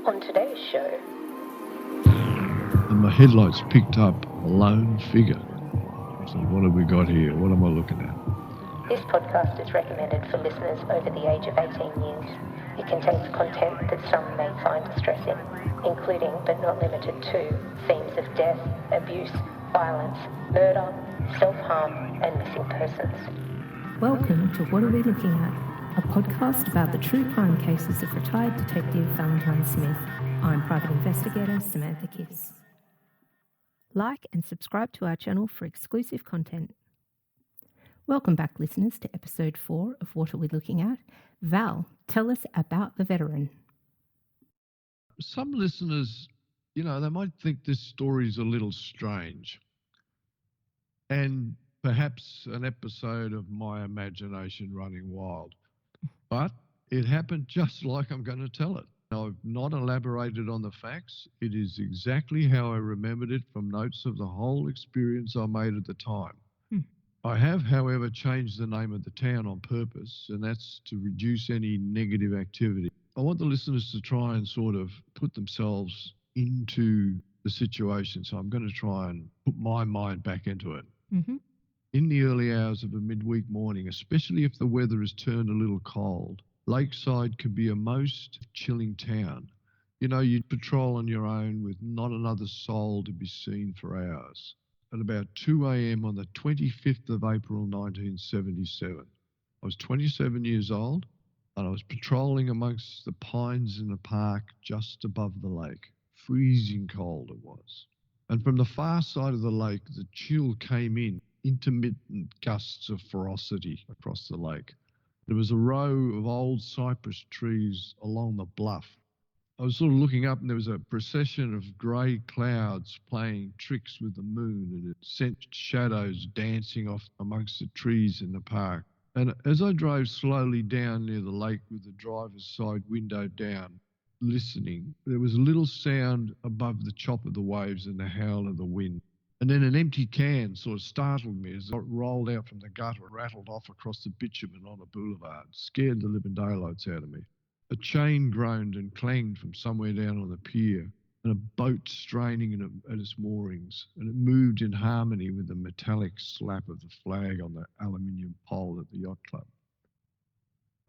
On today's show, and my headlights picked up a lone figure. So what have we got here? What am I looking at? this podcast is recommended for listeners over the age of 18 years. It contains content that some may find distressing, including but not limited to themes of death, abuse, violence, murder, self-harm and missing persons. Welcome to What Are We Looking At? A podcast about the true crime cases of retired Detective Valentine Smith. I'm Private Investigator Samantha. Like and subscribe to our channel for exclusive content. Welcome back, listeners, to episode 4 of What Are We Looking At? Val, tell us about the veteran. Some listeners, they might think this story is a little strange. And perhaps an episode of my imagination running wild. But it happened just like I'm going to tell it. I've not elaborated on the facts. It is exactly how I remembered it from notes of the whole experience I made at the time. I have, however, changed the name of the town on purpose, and that's to reduce any negative activity. I want the listeners to try and sort of put themselves into the situation, so I'm going to try and put my mind back into it. In the early hours of a midweek morning, especially if the weather has turned a little cold, Lakeside could be a most chilling town. You'd patrol on your own with not another soul to be seen for hours. At about 2 a.m. on the 25th of April 1977, I was 27 years old and I was patrolling amongst the pines in a park just above the lake. Freezing cold it was. And from the far side of the lake, the chill came in. Intermittent gusts of ferocity across the lake. There was a row of old cypress trees along the bluff. I was sort of looking up and there was a procession of grey clouds playing tricks with the moon, and it sent shadows dancing off amongst the trees in the park. And as I drove slowly down near the lake with the driver's side window down, listening, there was a little sound above the chop of the waves and the howl of the wind. And then an empty can sort of startled me as it rolled out from the gutter and rattled off across the bitumen on a boulevard, scared the living daylights out of me. A chain groaned and clanged from somewhere down on the pier, and a boat straining at its moorings, and it moved in harmony with the metallic slap of the flag on the aluminium pole at the yacht club.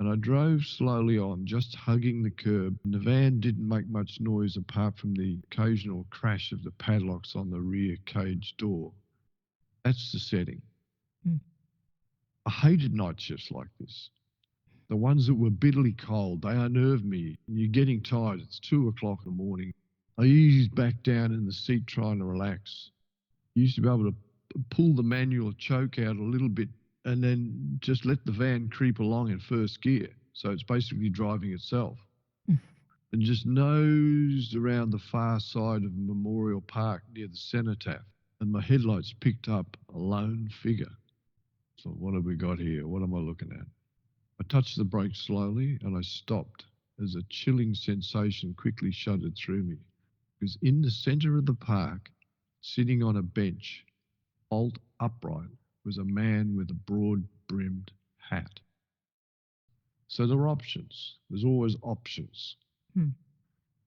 And I drove slowly on, just hugging the curb, and the van didn't make much noise apart from the occasional crash of the padlocks on the rear cage door. That's the setting. I hated night shifts like this. The ones that were bitterly cold, they unnerved me. You're getting tired, it's 2 o'clock in the morning. I eased back down in the seat trying to relax. I used to be able to pull the manual choke out a little bit and then just let the van creep along in first gear. So it's basically driving itself. And just nosed around the far side of Memorial Park near the cenotaph. And my headlights picked up a lone figure. So what have we got here? What am I looking at? I touched the brakes slowly and I stopped as a chilling sensation quickly shuddered through me. Because in the centre of the park, sitting on a bench, bolt upright, was a man with a broad-brimmed hat. So there were options. There's always options.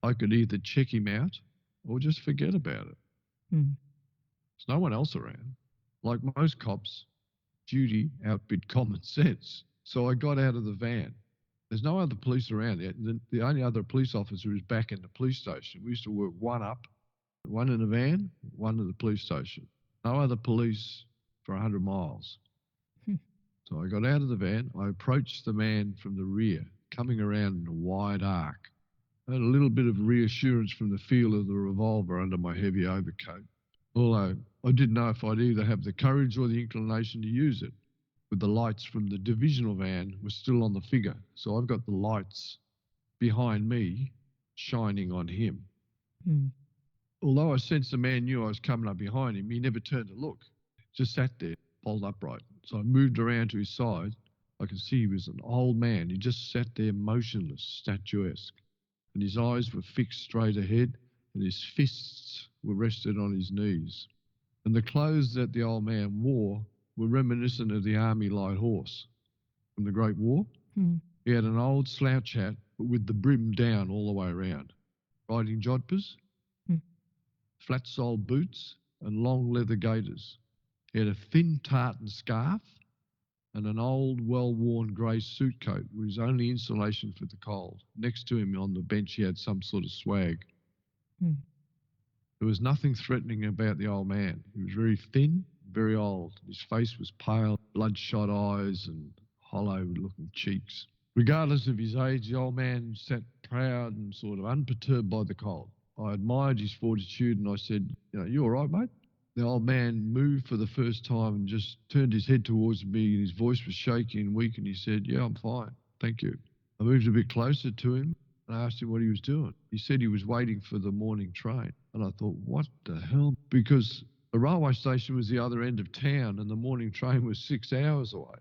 I could either check him out or just forget about it. There's no one else around. Like most cops, duty outbid common sense. So I got out of the van. There's no other police around. The only other police officer is back in the police station. We used to work one up, one in the van, one at the police station. No other police for 100 miles. So I got out of the van. I approached the man from the rear, coming around in a wide arc. I had a little bit of reassurance from the feel of the revolver under my heavy overcoat, although I didn't know if I'd either have the courage or the inclination to use it. With the lights from the divisional van were still on the figure, so I've got the lights behind me shining on him. Although I sensed the man knew I was coming up behind him, he never turned to look. Just sat there, bolt upright. So I moved around to his side. I could see he was an old man. He just sat there motionless, statuesque. And his eyes were fixed straight ahead, and his fists were rested on his knees. And the clothes that the old man wore were reminiscent of the Army Light Horse from the Great War. He had an old slouch hat, but with the brim down all the way around. riding jodhpurs, flat-soled boots and long leather gaiters. He had a thin tartan scarf and an old, well-worn grey suit coat with his only insulation for the cold. Next to him on the bench he had some sort of swag. There was nothing threatening about the old man. He was very thin, very old. His face was pale, bloodshot eyes and hollow-looking cheeks. Regardless of his age, the old man sat proud and sort of unperturbed by the cold. I admired his fortitude and I said, "You all right, mate?" The old man moved for the first time and just turned his head towards me and his voice was shaky and weak and he said, "Yeah, I'm fine, thank you." I moved a bit closer to him and I asked him what he was doing. He said he was waiting for the morning train. And I thought, what the hell? Because the railway station was the other end of town and the morning train was 6 hours away.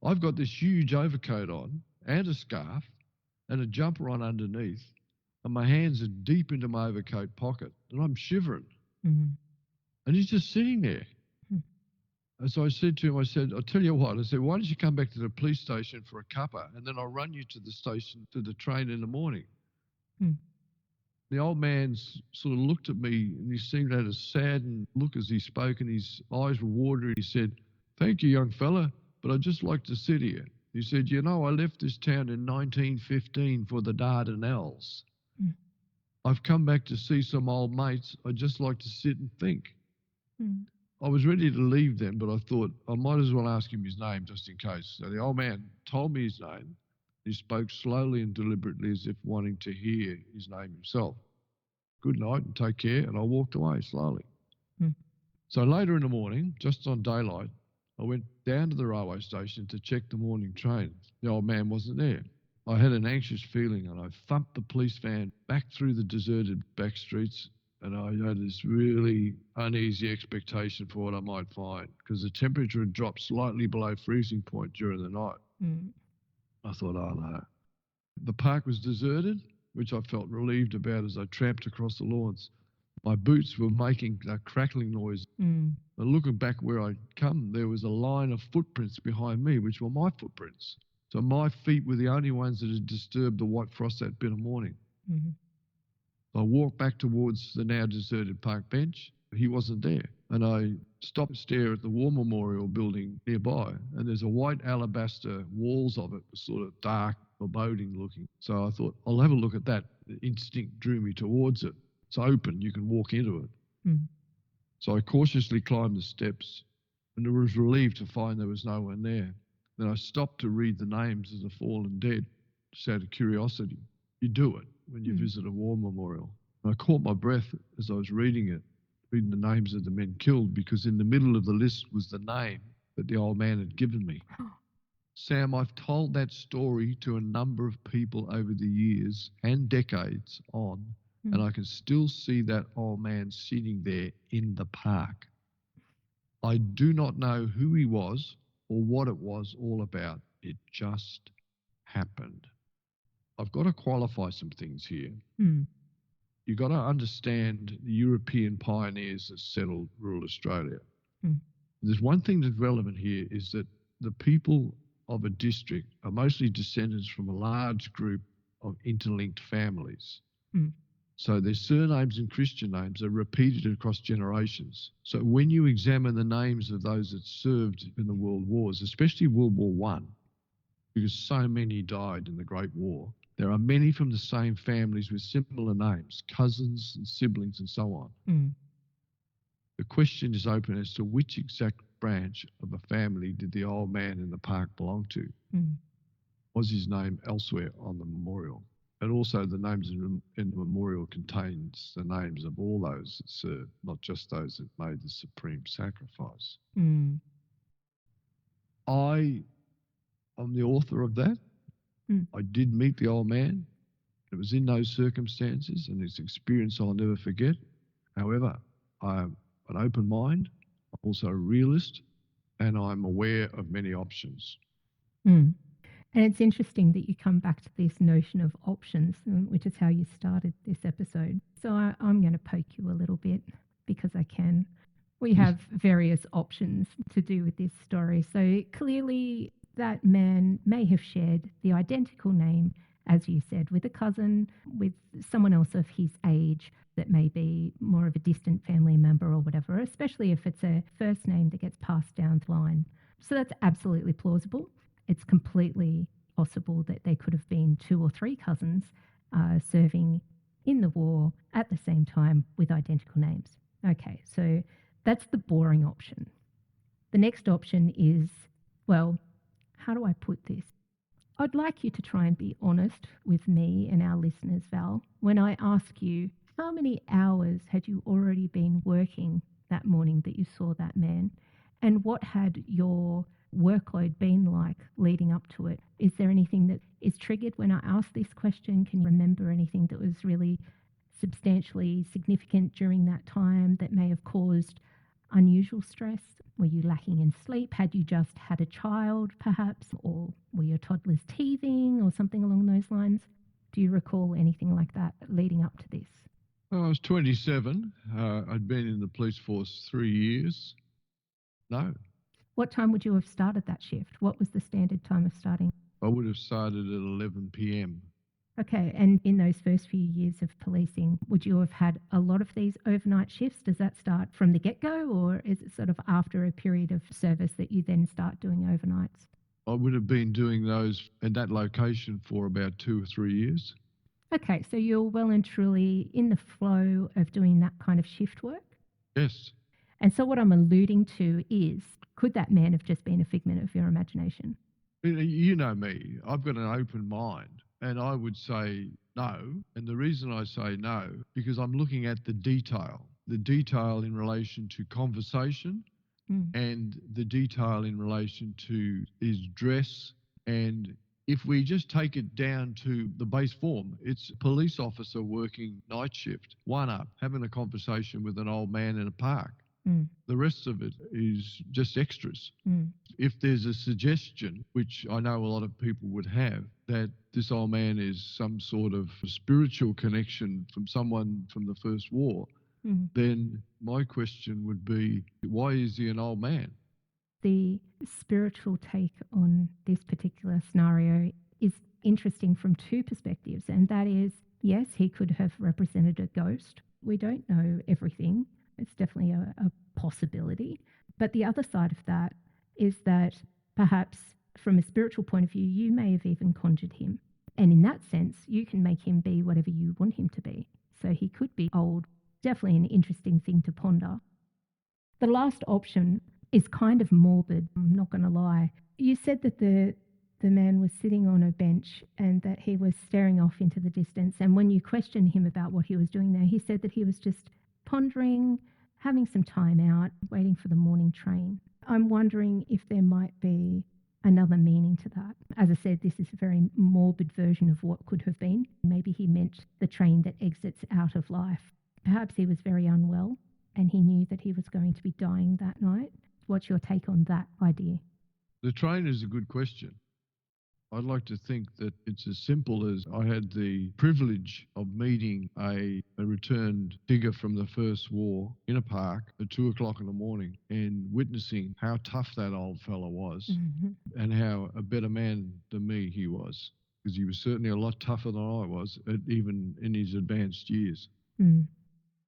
I've got this huge overcoat on and a scarf and a jumper on underneath, and my hands are deep into my overcoat pocket and I'm shivering. And he's just sitting there. And so I said to him, "I'll tell you what," I said, "why don't you come back to the police station for a cuppa and then I'll run you to the station, to the train in the morning." The old man sort of looked at me and he seemed to have a saddened look as he spoke and his eyes were watering. He said, "Thank you, young fella, but I'd just like to sit here." He said, "I left this town in 1915 for the Dardanelles. I've come back to see some old mates. I'd just like to sit and think." I was ready to leave then, but I thought I might as well ask him his name just in case. So the old man told me his name. He spoke slowly and deliberately as if wanting to hear his name himself. "Good night and take care," and I walked away slowly. So later in the morning, just on daylight, I went down to the railway station to check the morning train. The old man wasn't there. I had an anxious feeling and I thumped the police van back through the deserted back streets and I had this really uneasy expectation for what I might find because the temperature had dropped slightly below freezing point during the night. I thought, oh no. The park was deserted, which I felt relieved about as I tramped across the lawns. My boots were making a crackling noise. And looking back where I'd come, there was a line of footprints behind me, which were my footprints. So my feet were the only ones that had disturbed the white frost that bit of morning. I walked back towards the now deserted park bench. He wasn't there. And I stopped to stare at the War Memorial building nearby. And there's a white alabaster walls of it, sort of dark, foreboding looking. So I thought, I'll have a look at that. The instinct drew me towards it. It's open, you can walk into it. So I cautiously climbed the steps and I was relieved to find there was no one there. Then I stopped to read the names of the fallen dead, just out of curiosity. You do it when you visit a war memorial. And I caught my breath as I was reading the names of the men killed, because in the middle of the list was the name that the old man had given me. Sam, I've told that story to a number of people over the years and decades on, and I can still see that old man sitting there in the park. I do not know who he was or what it was all about. It just happened. I've got to qualify some things here. You've got to understand the European pioneers that settled rural Australia. There's one thing that's relevant here is that the people of a district are mostly descendants from a large group of interlinked families. So their surnames and Christian names are repeated across generations. So when you examine the names of those that served in the World Wars, especially World War I, because so many died in the Great War, there are many from the same families with similar names, cousins and siblings and so on. The question is open as to which exact branch of a family did the old man in the park belong to? Was his name elsewhere on the memorial? And also the names in the memorial contains the names of all those that served, not just those that made the supreme sacrifice. I am the author of that. I did meet the old man. It was in those circumstances, and it's an experience I'll never forget. However, I have an open mind. I'm also a realist, and I'm aware of many options. And it's interesting that you come back to this notion of options, which is how you started this episode. So I'm going to poke you a little bit because I can. We have various options to do with this story. So clearly that man may have shared the identical name as you said, with a cousin, with someone else of his age that may be more of a distant family member or whatever, especially if it's a first name that gets passed down the line. So that's absolutely plausible. It's completely possible that they could have been 2 or 3 cousins serving in the war at the same time with identical names. Okay, so that's the boring option. The next option is, well, how do I put this? I'd like you to try and be honest with me and our listeners, Val, when I ask you, how many hours had you already been working that morning that you saw that man? And what had your workload been like leading up to it? Is there anything that is triggered when I ask this question? Can you remember anything that was really substantially significant during that time that may have caused unusual stress? Were you lacking in sleep? Had you just had a child, perhaps? Or were your toddlers teething or something along those lines? Do you recall anything like that leading up to this? I was 27. I'd been in the police force 3 years. No. What time would you have started that shift? What was the standard time of starting? I would have started at 11 p.m. Okay, and in those first few years of policing, would you have had a lot of these overnight shifts? Does that start from the get-go, or is it sort of after a period of service that you then start doing overnights? I would have been doing those at that location for about 2 or 3 years. Okay, so you're well and truly in the flow of doing that kind of shift work? Yes. And so what I'm alluding to is, could that man have just been a figment of your imagination? You know me. I've got an open mind. And I would say no. And the reason I say no, because I'm looking at the detail in relation to conversation and the detail in relation to his dress. And if we just take it down to the base form, it's a police officer working night shift, one up, having a conversation with an old man in a park. The rest of it is just extras. If there's a suggestion, which I know a lot of people would have, that this old man is some sort of spiritual connection from someone from the First War, then my question would be, why is he an old man? The spiritual take on this particular scenario is interesting from 2 perspectives, and that is, yes, he could have represented a ghost. We don't know everything. It's definitely a possibility. But the other side of that is that perhaps from a spiritual point of view, you may have even conjured him. And in that sense, you can make him be whatever you want him to be. So he could be old. Definitely an interesting thing to ponder. The last option is kind of morbid, I'm not going to lie. You said that the man was sitting on a bench and that he was staring off into the distance. And when you questioned him about what he was doing there, he said that he was just pondering, having some time out, waiting for the morning train. I'm wondering if there might be another meaning to that. As I said, this is a very morbid version of what could have been. Maybe he meant the train that exits out of life. Perhaps he was very unwell and he knew that he was going to be dying that night. What's your take on that idea? The train is a good question. I'd like to think that it's as simple as I had the privilege of meeting a returned figure from the First War in a park at 2 o'clock in the morning and witnessing how tough that old fella was and how a better man than me he was, because he was certainly a lot tougher than I was, even in his advanced years.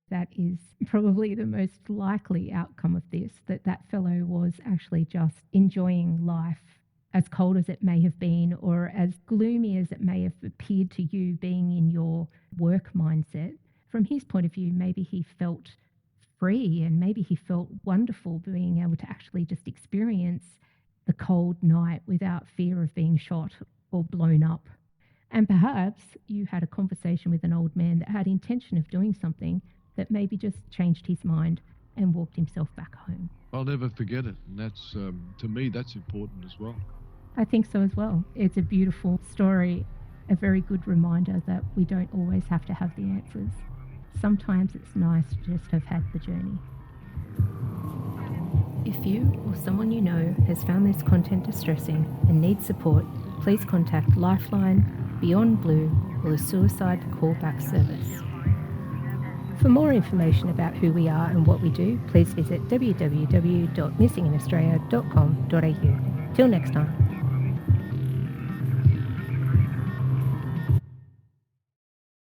That is probably the most likely outcome of this, that fellow was actually just enjoying life, as cold as it may have been or as gloomy as it may have appeared to you being in your work mindset. From his point of view, maybe he felt free and maybe he felt wonderful being able to actually just experience the cold night without fear of being shot or blown up. And perhaps you had a conversation with an old man that had intention of doing something that maybe just changed his mind and walked himself back home. I'll never forget it. And that's, to me, that's important as well. I think so as well. It's a beautiful story, a very good reminder that we don't always have to have the answers. Sometimes it's nice to just have had the journey. If you or someone you know has found this content distressing and needs support, please contact Lifeline, Beyond Blue, or the Suicide Callback Service. For more information about who we are and what we do, please visit www.missingsinaustralia.com.au. Till next time.